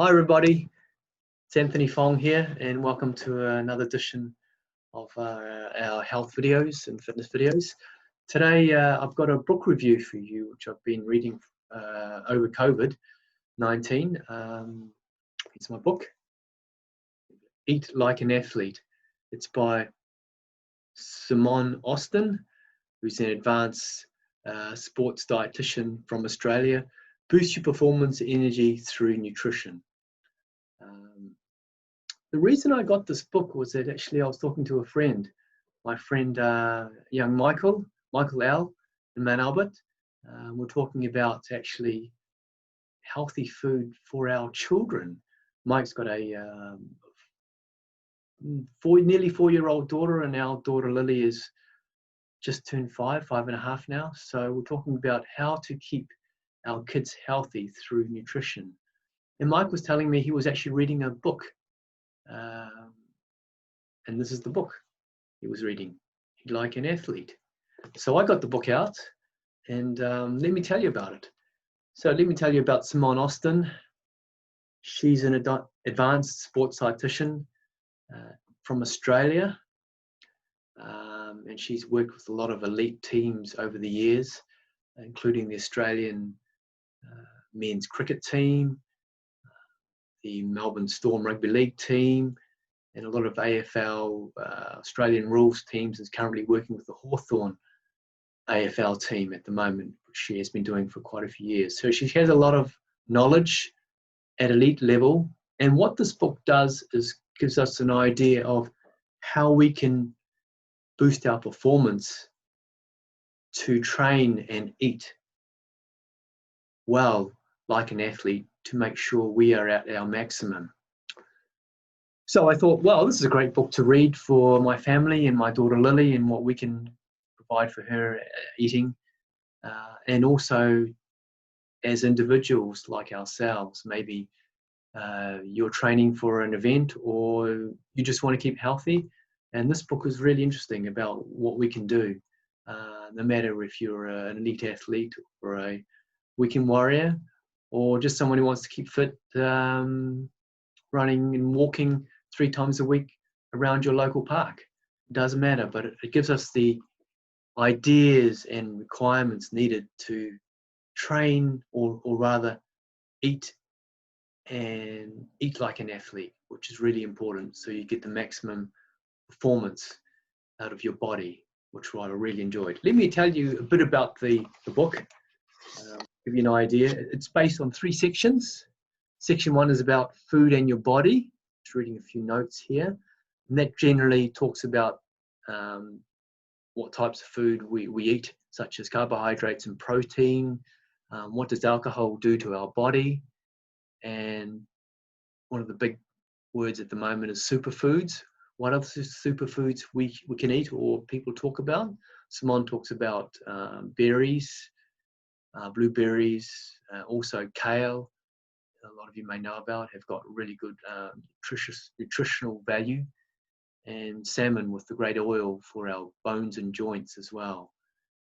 Hi everybody, it's Anthony Fong here and welcome to another edition of our health videos and fitness videos. Today I've got a book review for you which I've been reading over COVID-19. It's my book, Eat Like an Athlete. It's by Simone, who's an advanced sports dietitian from Australia. Boost your performance energy through nutrition. The reason I got this book was that actually I was talking to a friend, my friend young Michael L in Mount Albert. We're talking about actually healthy food for our children. Mike's got a nearly 4-year-old daughter, and our daughter Lily is just turned 5.5 now. So we're talking about how to keep our kids healthy through nutrition. And Mike was telling me he was actually reading a book. And this is the book he was reading, Eat Like an Athlete. So I got the book out and let me tell you about it. So let me tell you about Simone Austin. She's an advanced sports dietitian from Australia. And she's worked with a lot of elite teams over the years, including the Australian men's cricket team, the Melbourne Storm Rugby League team, and a lot of AFL Australian rules teams. Is currently working with the Hawthorn AFL team at the moment, which she has been doing for quite a few years. So she has a lot of knowledge at elite level. And what this book does is gives us an idea of how we can boost our performance to train and eat well like an athlete to make sure we are at our maximum. So I thought, well, this is a great book to read for my family and my daughter Lily and what we can provide for her eating. And also as individuals like ourselves, maybe you're training for an event or you just want to keep healthy. And this book is really interesting about what we can do, no matter if you're an elite athlete or a weekend warrior or just someone who wants to keep fit, running and walking 3 times a week around your local park. It doesn't matter, but it gives us the ideas and requirements needed to train or rather eat like an athlete, which is really important so you get the maximum performance out of your body, which I really enjoyed. Let me tell you a bit about the book, give you an idea. It's based on 3 sections. Section 1 is about food and your body. Just reading a few notes here. And that generally talks about what types of food we eat, such as carbohydrates and protein. What does alcohol do to our body? And one of the big words at the moment is superfoods. What other superfoods we can eat or people talk about? Simone talks about berries, blueberries, also kale. A lot of you may know about, have got really good nutritional value, and salmon with the great oil for our bones and joints as well.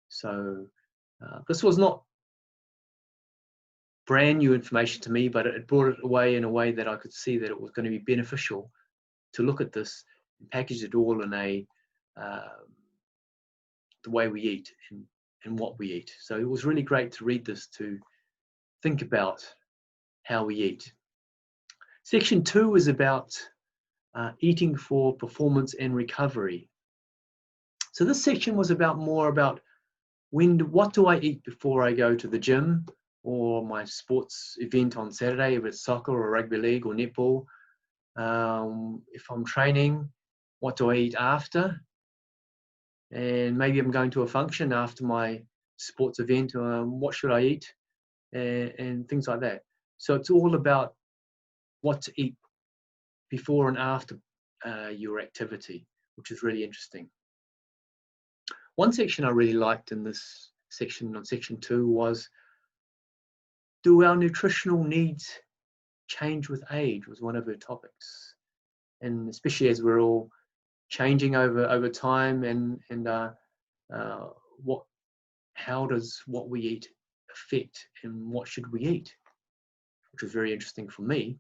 So this was not brand new information to me, but it brought it away in a way that I could see that it was going to be beneficial to look at this and package it all in the way we eat and what we eat. So it was really great to read this, to think about how we eat. Section 2 is about eating for performance and recovery. So this section was more about what do I eat before I go to the gym or my sports event on Saturday, if it's soccer or rugby league or netball. If I'm training, what do I eat after? And maybe I'm going to a function after my sports event. What should I eat? And things like that. So it's all about what to eat before and after your activity, which is really interesting. One section I really liked in this section, on section 2, was, do our nutritional needs change with age? Was one of her topics. And especially as we're all changing over time, and how does what we eat affect, and what should we eat? Which was very interesting for me.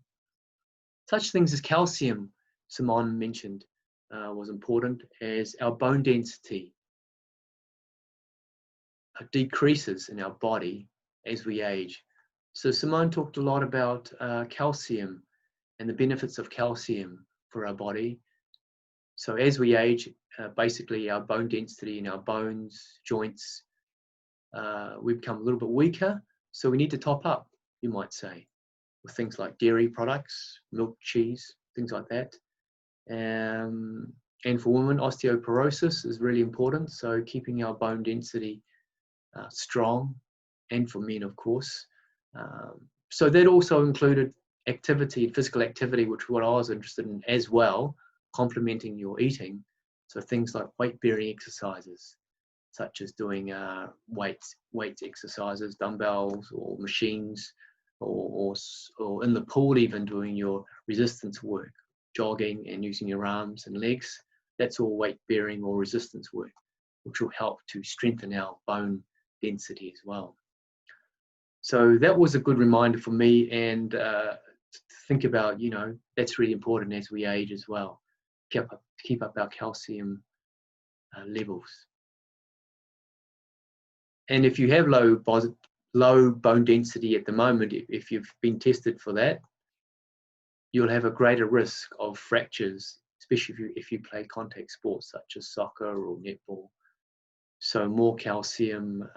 Such things as calcium, Simone mentioned, was important, as our bone density decreases in our body as we age. So Simone talked a lot about calcium and the benefits of calcium for our body. So as we age, basically our bone density in our bones, joints, we become a little bit weaker. So we need to top up, you might say, with things like dairy products, milk, cheese, things like that. And for women, osteoporosis is really important. So keeping our bone density strong, and for men, of course. So that also included activity, physical activity, which is what I was interested in as well, complementing your eating. So things like weight-bearing exercises, such as doing weight exercises, dumbbells or machines, or in the pool even doing your resistance work, jogging and using your arms and legs. That's all weight-bearing or resistance work, which will help to strengthen our bone density as well. So that was a good reminder for me, and to think about, that's really important as we age as well. Keep up our calcium levels. And if you have low bone density at the moment, if you've been tested for that, you'll have a greater risk of fractures, especially if you play contact sports such as soccer or netball. So more calcium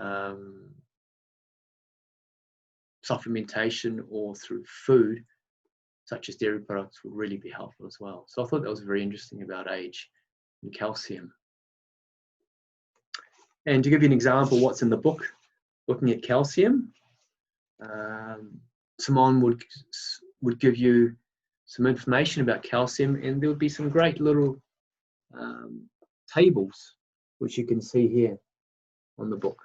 supplementation or through food, such as dairy products, will really be helpful as well. So I thought that was very interesting about age and calcium. And to give you an example, what's in the book, looking at calcium, Simone would give you some information about calcium, and there would be some great little tables, which you can see here on the book.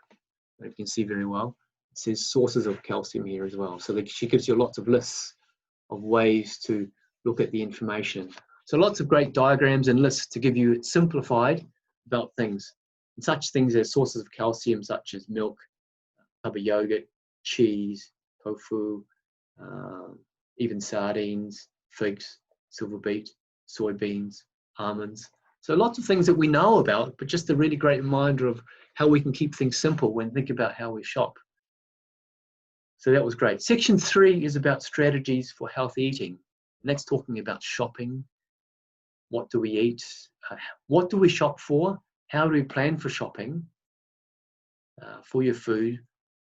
You can see very well. It says sources of calcium here as well. So she gives you lots of lists of ways to look at the information. So lots of great diagrams and lists to give you it simplified about things. And such things as sources of calcium, such as milk, tub of yogurt, cheese, tofu, even sardines, figs, silver beet, soybeans, almonds. So lots of things that we know about, but just a really great reminder of how we can keep things simple when think about how we shop. So that was great. Section 3 is about strategies for healthy eating. And that's talking about shopping. What do we eat? What do we shop for? How do we plan for shopping for your food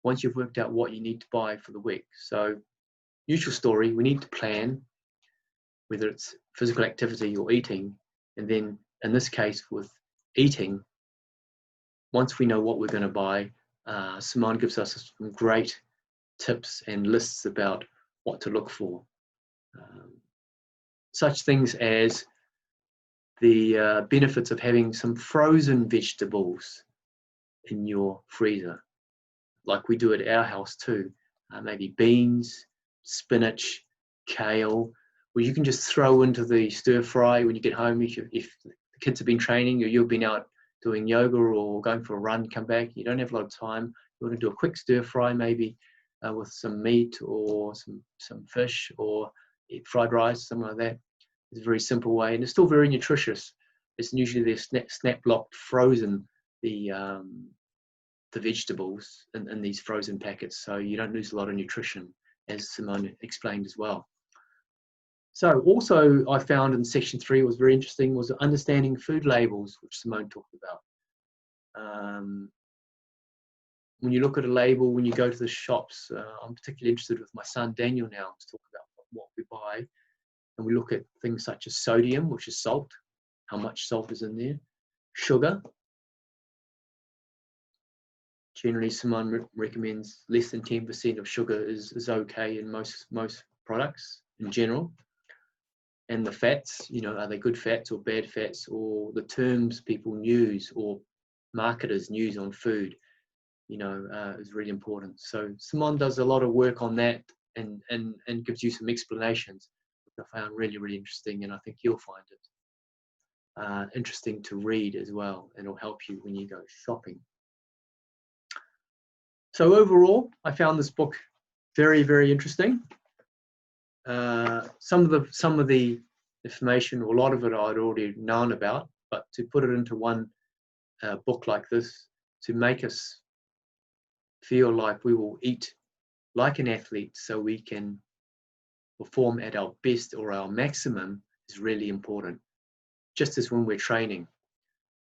once you've worked out what you need to buy for the week? So usual story, we need to plan, whether it's physical activity or eating. And then in this case with eating, once we know what we're going to buy, Simone gives us some great tips and lists about what to look for. Such things as the benefits of having some frozen vegetables in your freezer, like we do at our house too. Maybe beans, spinach, kale, where you can just throw into the stir fry when you get home. If the kids have been training, or you've been out doing yoga or going for a run, come back, you don't have a lot of time, you want to do a quick stir fry maybe with some meat or some fish or fried rice, something like that. It's a very simple way, and it's still very nutritious. It's usually they're snap locked, frozen, the vegetables in these frozen packets, so you don't lose a lot of nutrition, as Simone explained as well. So also I found in section 3 was very interesting was understanding food labels, which Simone talked about. When you look at a label, when you go to the shops, I'm particularly interested with my son Daniel now to talk about what we buy. And we look at things such as sodium, which is salt, how much salt is in there, sugar. Generally, Simone recommends less than 10% of sugar is okay in most products in general. And the fats, are they good fats or bad fats, or the terms people use or marketers use on food, is really important. So Simone does a lot of work on that and gives you some explanations, which I found really, really interesting, and I think you'll find it interesting to read as well, and it'll help you when you go shopping. So overall, I found this book very, very interesting. some of the information, or a lot of it I'd already known about, but to put it into one book like this, to make us feel like we will eat like an athlete so we can perform at our best or our maximum, is really important, just as when we're training.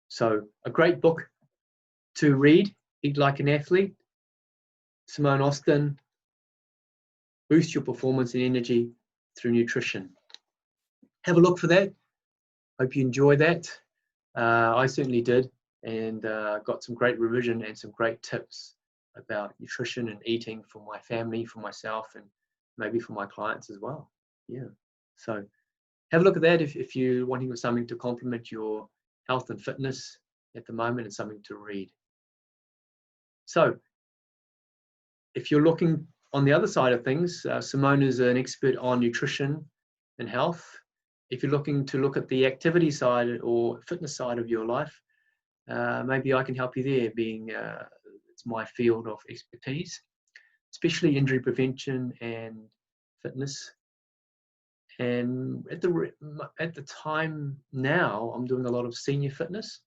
So a great book to read, Eat Like an Athlete, Simone Austin, Boost Your Performance and Energy Through Nutrition. Have a look for that. Hope you enjoy that. I certainly did, and got some great revision and some great tips about nutrition and eating for my family, for myself, and maybe for my clients as well. Yeah. So have a look at that if you're wanting something to complement your health and fitness at the moment, and something to read. So if you're looking on the other side of things, Simone is an expert on nutrition and health. If you're looking to look at the activity side or fitness side of your life, maybe I can help you there, being it's my field of expertise, especially injury prevention and fitness. And at the time now, I'm doing a lot of senior fitness.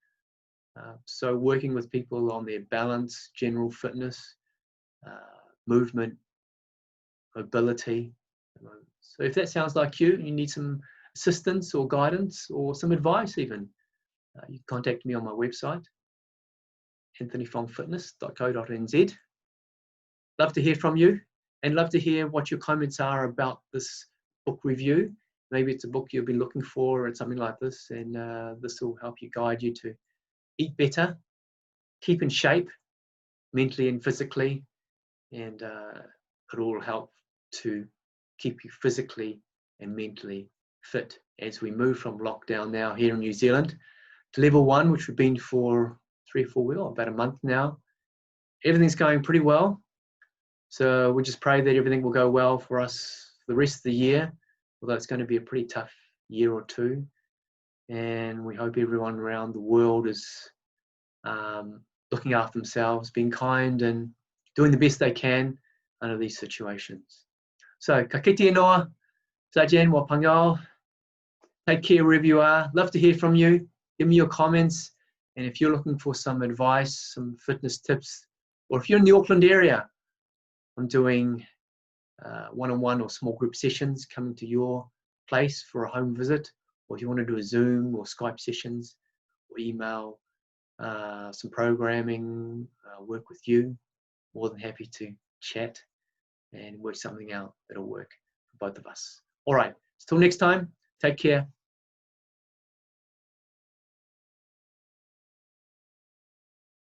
So working with people on their balance, general fitness, movement, mobility. So if that sounds like you need some assistance or guidance or some advice even, you can contact me on my website, anthonyfongfitness.co.nz. Love to hear from you, and love to hear what your comments are about this book review. Maybe it's a book you've been looking for or something like this, and this will help you, guide you to eat better, keep in shape mentally and physically, and it'll all help to keep you physically and mentally fit as we move from lockdown now here in New Zealand to level 1, which we've been for 3 or 4 weeks, about a month now. Everything's going pretty well. So we just pray that everything will go well for us for the rest of the year, although it's going to be a pretty tough year or two. And we hope everyone around the world is looking after themselves, being kind and doing the best they can under these situations. So, ka kite noa, zaijian wa pangao. Take care wherever you are. Love to hear from you. Give me your comments. And if you're looking for some advice, some fitness tips, or if you're in the Auckland area, I'm doing one-on-one or small group sessions coming to your place for a home visit, or if you want to do a Zoom or Skype sessions or email, some programming, work with you, more than happy to chat and work something out that'll work for both of us. All right, till next time, take care.